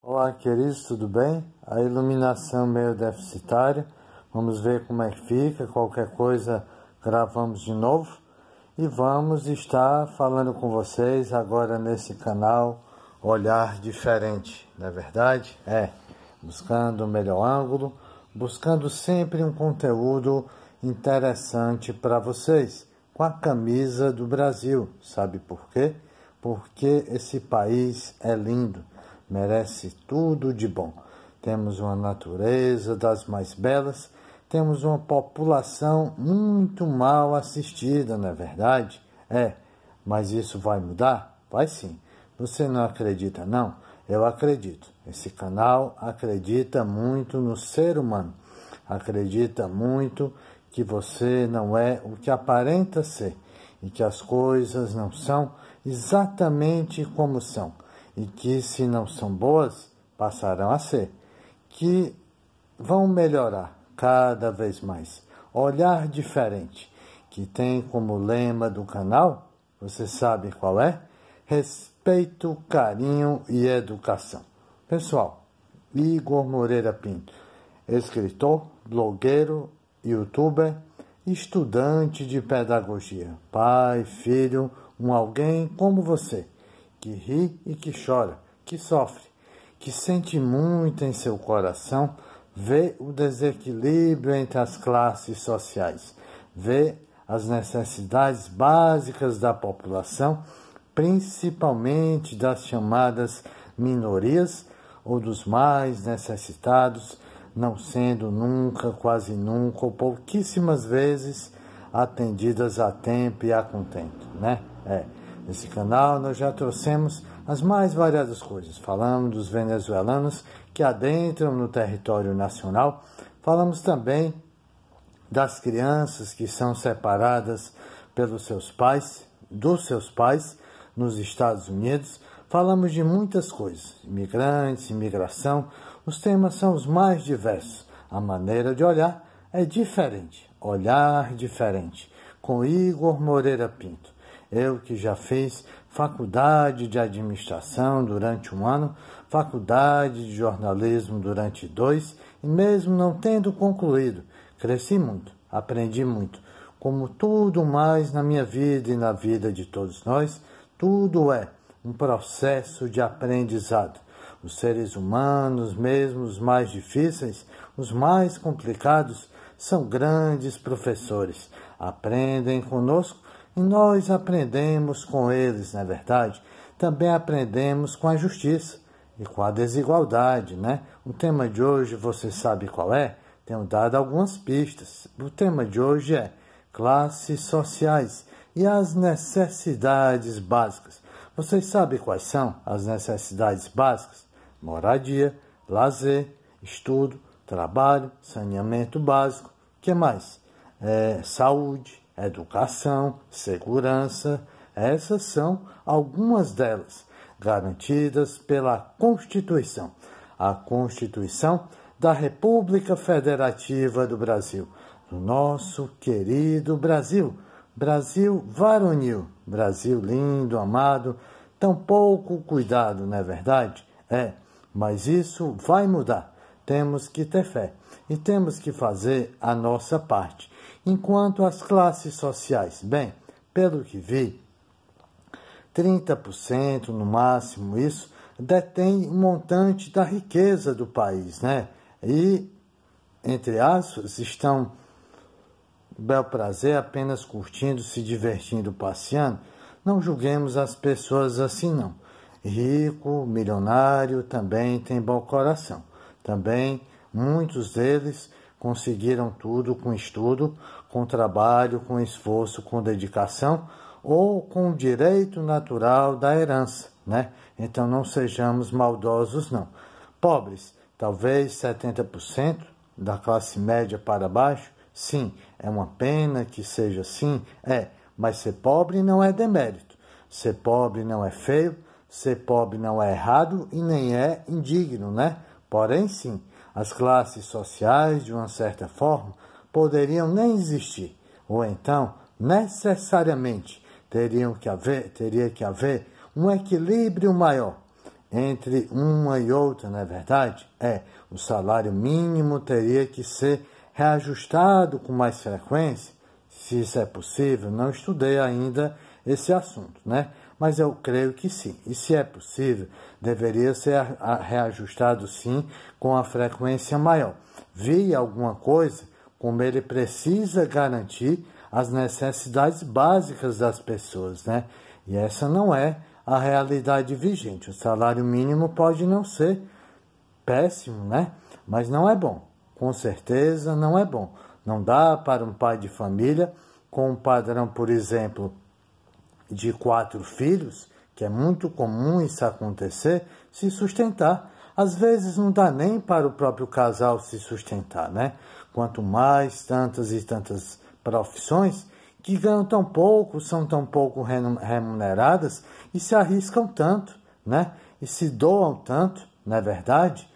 Olá, queridos, tudo bem? A iluminação meio deficitária. Vamos ver como é que fica. Qualquer coisa, gravamos de novo. E vamos estar falando com vocês agora nesse canal Olhar Diferente, não é verdade? Buscando o melhor ângulo, buscando sempre um conteúdo interessante para vocês, com a camisa do Brasil. Sabe por quê? Porque esse país é lindo. Merece tudo de bom. Temos uma natureza das mais belas, temos uma população muito mal assistida, não é verdade? Mas isso vai mudar? Vai sim. Você não acredita, não? Eu acredito. Esse canal acredita muito no ser humano. Acredita muito que você não é o que aparenta ser e que as coisas não são exatamente como são. E que, se não são boas, passarão a ser, que vão melhorar cada vez mais. Olhar Diferente, que tem como lema do canal, você sabe qual é? Respeito, carinho e educação. Pessoal, Igor Moreira Pinto, escritor, blogueiro, youtuber, estudante de pedagogia, pai, filho, alguém como você, que ri e que chora, que sofre, que sente muito em seu coração, vê o desequilíbrio entre as classes sociais, vê as necessidades básicas da população, principalmente das chamadas minorias ou dos mais necessitados, não sendo nunca, quase nunca ou pouquíssimas vezes atendidas a tempo e a contento, né? Nesse canal nós já trouxemos as mais variadas coisas. Falamos dos venezuelanos que adentram no território nacional. Falamos também das crianças que são separadas pelos seus pais, dos seus pais, nos Estados Unidos. Falamos de muitas coisas, imigrantes, imigração. Os temas são os mais diversos. A maneira de olhar é diferente. Olhar Diferente, com Igor Moreira Pinto. Eu que já fiz faculdade de administração durante 1 ano, faculdade de jornalismo durante 2, e mesmo não tendo concluído, cresci muito, aprendi muito. Como tudo mais na minha vida e na vida de todos nós, tudo é um processo de aprendizado. Os seres humanos, mesmo os mais difíceis, os mais complicados, são grandes professores. Aprendem conosco e nós aprendemos com eles, não é verdade? Também aprendemos com a justiça e com a desigualdade, né? O tema de hoje, você sabe qual é? Tenho dado algumas pistas. O tema de hoje é classes sociais e as necessidades básicas. Vocês sabem quais são as necessidades básicas? Moradia, lazer, estudo, trabalho, saneamento básico. O que mais? Saúde, educação, segurança. Essas são algumas delas, garantidas pela Constituição. A Constituição da República Federativa do Brasil, do nosso querido Brasil. Brasil varonil, Brasil lindo, amado, tão pouco cuidado, não é verdade? Mas isso vai mudar. Temos que ter fé e temos que fazer a nossa parte. Enquanto as classes sociais, pelo que vi, 30% no máximo isso, detém um montante da riqueza do país, né? E, entre aspas, estão bel prazer apenas curtindo, se divertindo, passeando. Não julguemos as pessoas assim, não. Rico, milionário, também tem bom coração. Também, muitos deles conseguiram tudo com estudo, com trabalho, com esforço, com dedicação ou com o direito natural da herança, né? Então não sejamos maldosos, não. Pobres, talvez 70% da classe média para baixo, sim, é uma pena que seja assim, mas ser pobre não é demérito. Ser pobre não é feio, ser pobre não é errado e nem é indigno, né? Porém, sim, as classes sociais, de uma certa forma, poderiam nem existir, ou então, necessariamente, teria que haver um equilíbrio maior entre uma e outra, não é verdade? O salário mínimo teria que ser reajustado com mais frequência, se isso é possível. Não estudei ainda esse assunto, né? Mas eu creio que sim. E se é possível, deveria ser reajustado sim com a frequência maior. Vi alguma coisa como ele precisa garantir as necessidades básicas das pessoas, né? E essa não é a realidade vigente. O salário mínimo pode não ser péssimo, né? Mas não é bom. Com certeza não é bom. Não dá para um pai de família com um padrão, por exemplo, de 4 filhos, que é muito comum isso acontecer, se sustentar. Às vezes não dá nem para o próprio casal se sustentar, né? Quanto mais tantas e tantas profissões que ganham tão pouco, são tão pouco remuneradas e se arriscam tanto, né? E se doam tanto, não é verdade?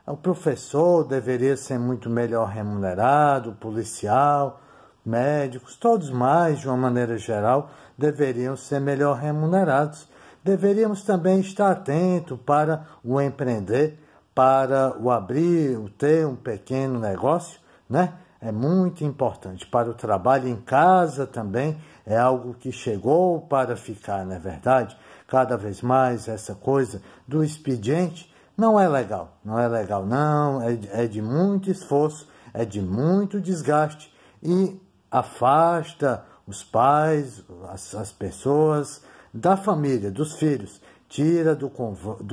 O professor deveria ser muito melhor remunerado, o policial, médicos, todos mais, de uma maneira geral, deveriam ser melhor remunerados. Deveríamos também estar atentos para o empreender, para o abrir, o ter um pequeno negócio, né? É muito importante. Para o trabalho em casa também é algo que chegou para ficar, não é verdade? Cada vez mais essa coisa do expediente não é legal. Não é legal, não. É de muito esforço, é de muito desgaste e afasta os pais, as pessoas da família, dos filhos, tira do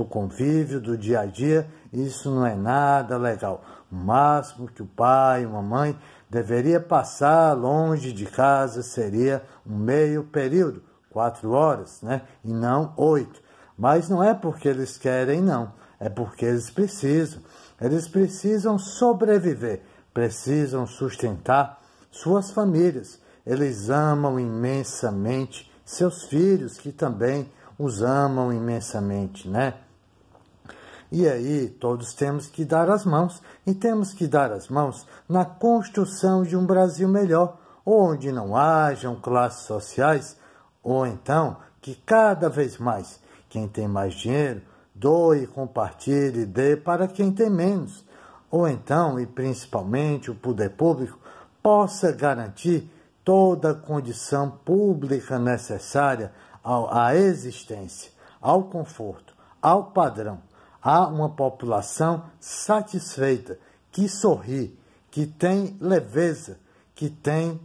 convívio, do dia a dia. Isso não é nada legal. O máximo que o pai, uma mãe, deveria passar longe de casa seria um meio período, 4 horas, né? E não 8. Mas não é porque eles querem, não. É porque eles precisam. Eles precisam sobreviver, precisam sustentar suas famílias. Eles amam imensamente seus filhos, que também os amam imensamente, né? E aí, todos temos que dar as mãos, e temos que dar as mãos na construção de um Brasil melhor, onde não hajam classes sociais, ou então que cada vez mais quem tem mais dinheiro doe, compartilhe, dê para quem tem menos, ou então, e principalmente o poder público, possa garantir toda a condição pública necessária à existência, ao conforto, ao padrão, a uma população satisfeita, que sorri, que tem leveza, que tem,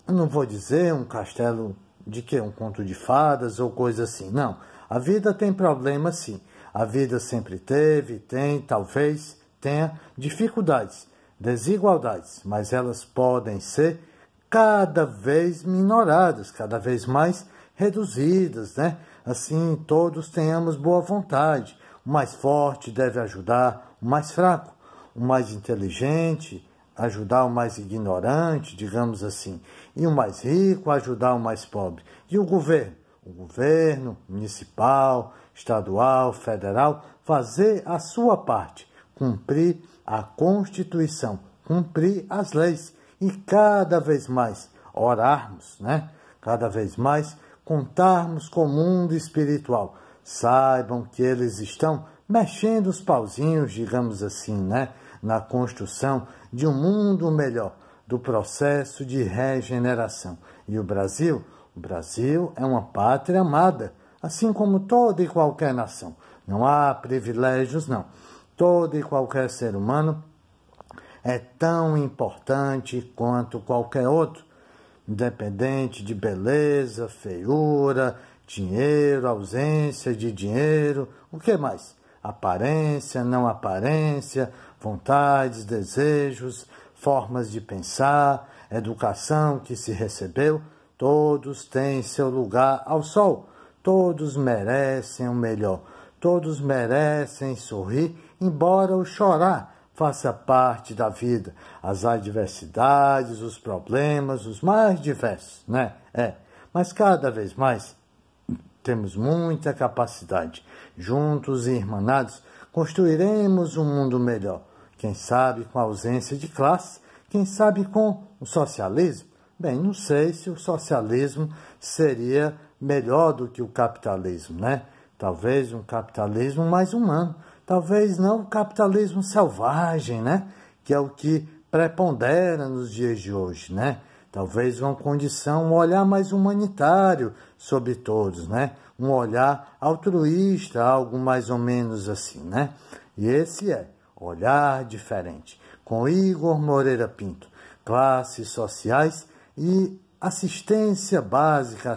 eu não vou dizer um castelo de quê? Um conto de fadas ou coisa assim, não. A vida tem problemas, sim. A vida sempre teve, tem, talvez tenha dificuldades, desigualdades, mas elas podem ser cada vez minoradas, cada vez mais reduzidas, né? Assim, todos tenhamos boa vontade. O mais forte deve ajudar o mais fraco, o mais inteligente ajudar o mais ignorante, digamos assim, e o mais rico ajudar o mais pobre. E o governo municipal, estadual, federal, fazer a sua parte, cumprir a Constituição, cumprir as leis e cada vez mais orarmos, né? Cada vez mais contarmos com o mundo espiritual. Saibam que eles estão mexendo os pauzinhos, digamos assim, né? Na construção de um mundo melhor, do processo de regeneração. E o Brasil é uma pátria amada, assim como toda e qualquer nação. Não há privilégios, não. Todo e qualquer ser humano é tão importante quanto qualquer outro, independente de beleza, feiura, dinheiro, ausência de dinheiro, o que mais? Aparência, não aparência, vontades, desejos, formas de pensar, educação que se recebeu, todos têm seu lugar ao sol, todos merecem o melhor, todos merecem sorrir, embora o chorar faça parte da vida, as adversidades, os problemas, os mais diversos, né? Mas cada vez mais temos muita capacidade. Juntos e irmanados, construiremos um mundo melhor. Quem sabe com a ausência de classe, quem sabe com o socialismo? Bem, não sei se o socialismo seria melhor do que o capitalismo, né? Talvez um capitalismo mais humano. Talvez não o capitalismo selvagem, né? Que é o que prepondera nos dias de hoje, né? Talvez uma condição, um olhar mais humanitário sobre todos, né? Um olhar altruísta, algo mais ou menos assim, né? E esse é Olhar Diferente, com Igor Moreira Pinto. Classes sociais e assistência básica,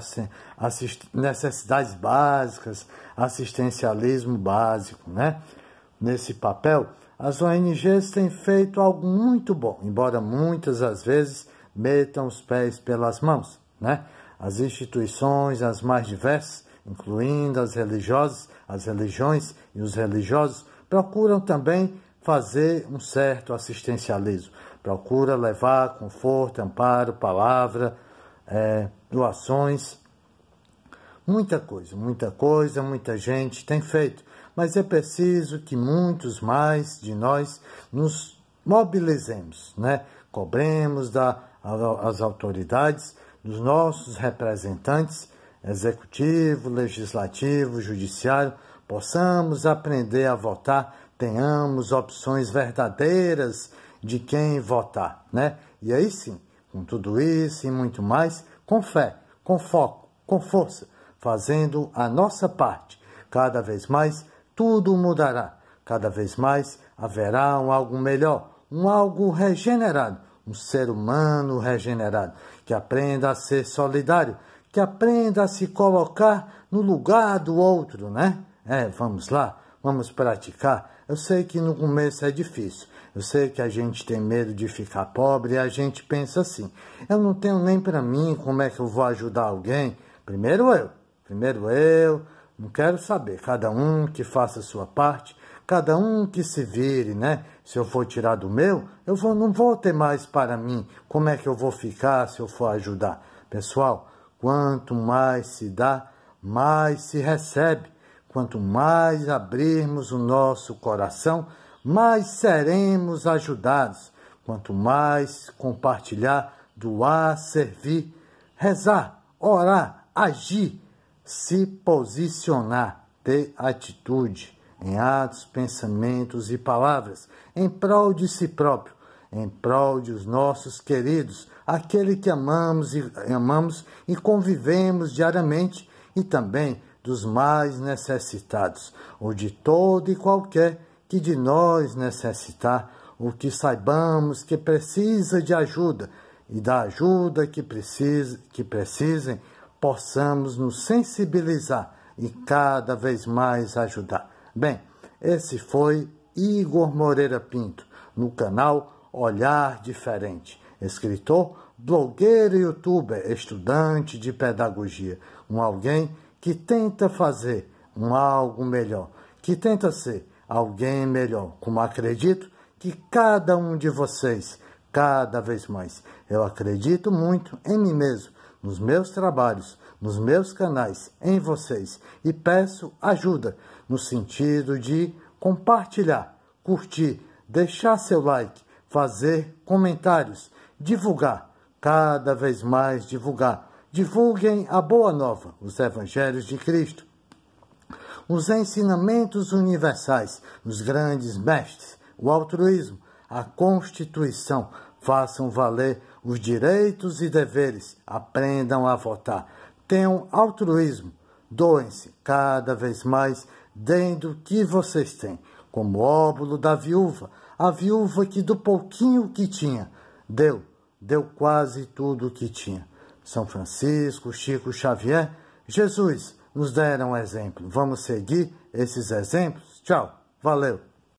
necessidades básicas, assistencialismo básico, né? Nesse papel, as ONGs têm feito algo muito bom, embora muitas às vezes metam os pés pelas mãos, né? As instituições, as mais diversas, incluindo as religiões e os religiosos, procuram também fazer um certo assistencialismo. Procura levar conforto, amparo, palavra, doações. Muita coisa, muita gente tem feito. Mas é preciso que muitos mais de nós nos mobilizemos, né? Cobremos as autoridades, dos nossos representantes, executivo, legislativo, judiciário, possamos aprender a votar, tenhamos opções verdadeiras de quem votar, né? E aí sim, com tudo isso e muito mais, com fé, com foco, com força, fazendo a nossa parte, cada vez mais tudo mudará, cada vez mais haverá um algo melhor, um algo regenerado, um ser humano regenerado, que aprenda a ser solidário, que aprenda a se colocar no lugar do outro, né? Vamos lá, vamos praticar. Eu sei que no começo é difícil, eu sei que a gente tem medo de ficar pobre e a gente pensa assim, eu não tenho nem para mim, como é que eu vou ajudar alguém? Primeiro eu, não quero saber, cada um que faça a sua parte, cada um que se vire, né? Se eu for tirar do meu, não vou ter mais para mim. Como é que eu vou ficar se eu for ajudar? Pessoal, quanto mais se dá, mais se recebe. Quanto mais abrirmos o nosso coração, mais seremos ajudados. Quanto mais compartilhar, doar, servir, rezar, orar, agir, se posicionar, ter atitude em atos, pensamentos e palavras, em prol de si próprio, em prol dos nossos queridos, aquele que amamos e convivemos diariamente, e também dos mais necessitados, ou de todo e qualquer que de nós necessitar, ou que saibamos que precisa de ajuda, e da ajuda que precisem, possamos nos sensibilizar e cada vez mais ajudar. Bem, esse foi Igor Moreira Pinto, no canal Olhar Diferente. Escritor, blogueiro e youtuber, estudante de pedagogia. Alguém que tenta fazer algo melhor, que tenta ser alguém melhor. Como acredito que cada um de vocês, cada vez mais, eu acredito muito em mim mesmo, nos meus trabalhos, nos meus canais, em vocês. E peço ajuda no sentido de compartilhar, curtir, deixar seu like, fazer comentários, divulgar, cada vez mais divulgar. Divulguem a boa nova, os evangelhos de Cristo, os ensinamentos universais, os grandes mestres, o altruísmo, a Constituição. Façam valer os direitos e deveres, aprendam a votar. Tenham altruísmo, doem-se cada vez mais, deem do que vocês têm, como o óbolo da viúva, a viúva que do pouquinho que tinha, deu quase tudo o que tinha. São Francisco, Chico Xavier, Jesus nos deram exemplo. Vamos seguir esses exemplos? Tchau, valeu!